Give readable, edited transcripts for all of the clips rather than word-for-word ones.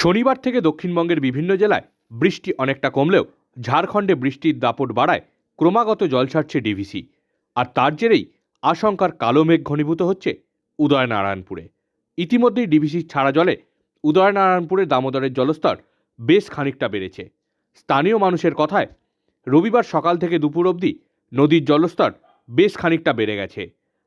শনিবার থেকে দক্ষিণবঙ্গের বিভিন্ন জেলায় বৃষ্টি অনেকটা কমলেও ঝাড়খণ্ডে বৃষ্টির দাপট বাড়ায় ক্রমাগত জল ছাড়ছে ডিভিসি। আর তার জেরেই আশঙ্কার কালো মেঘ ঘনীভূত হচ্ছে উদয়নারায়ণপুরে। ইতিমধ্যেই ডিভিসির ছাড়া জলে উদয়নারায়ণপুরে দামোদরের জলস্তর বেশ খানিকটা বেড়েছে। স্থানীয় মানুষের কথায় রবিবার সকাল থেকে দুপুর অবধি নদীর জলস্তর বেশ খানিকটা বেড়ে গেছে।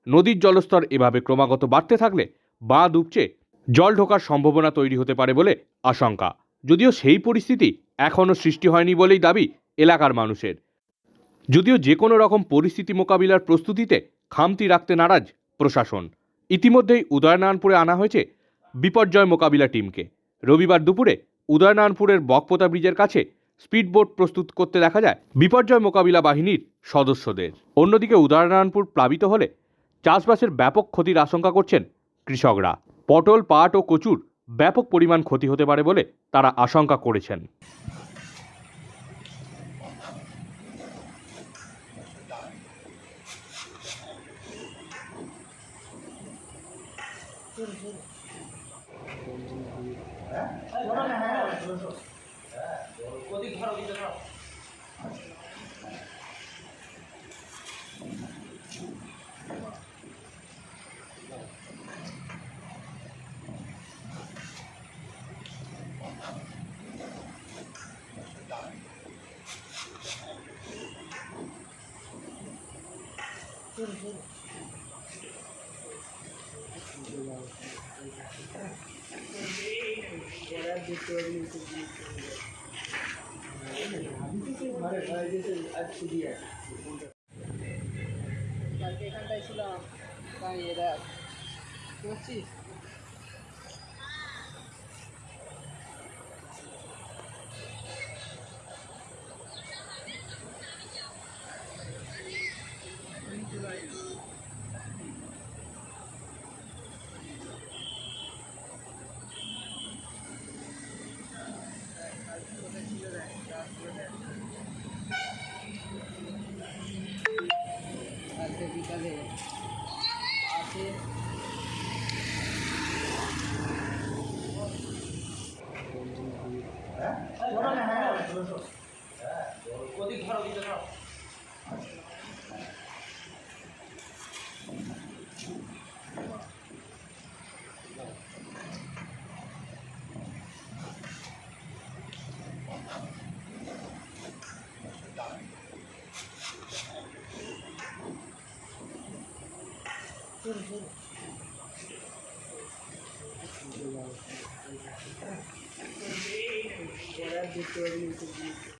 নদীর জলস্তর এভাবে ক্রমাগত বাড়তে থাকলে বাঁধ উপচে জল ঢোকার সম্ভাবনা তৈরি হতে পারে বলে আশঙ্কা। যদিও সেই পরিস্থিতি এখনও সৃষ্টি হয়নি বলেই দাবি এলাকার মানুষের। যদিও যে কোনো রকম পরিস্থিতি মোকাবিলার প্রস্তুতিতে খামতি রাখতে নারাজ প্রশাসন। ইতিমধ্যেই উদয়নারায়ণপুরে আনা হয়েছে বিপর্যয় মোকাবিলা টিমকে। রবিবার দুপুরে উদয়নারায়ণপুরের বকপোতা ব্রিজের কাছে স্পিডবোট প্রস্তুত করতে দেখা যায় বিপর্যয় মোকাবিলা বাহিনীর সদস্যদের। অন্যদিকে উদয়নারায়ণপুর প্লাবিত হলে চাষবাসের ব্যাপক ক্ষতির আশঙ্কা করছেন কৃষকরা। পটল, পাট ও কচুর ব্যাপক পরিমাণ ক্ষতি হতে পারে বলে তারা আশঙ্কা করেছেন। এখানটায় ছিলাম তাই এরা করছিস আজকে বিকালে আছে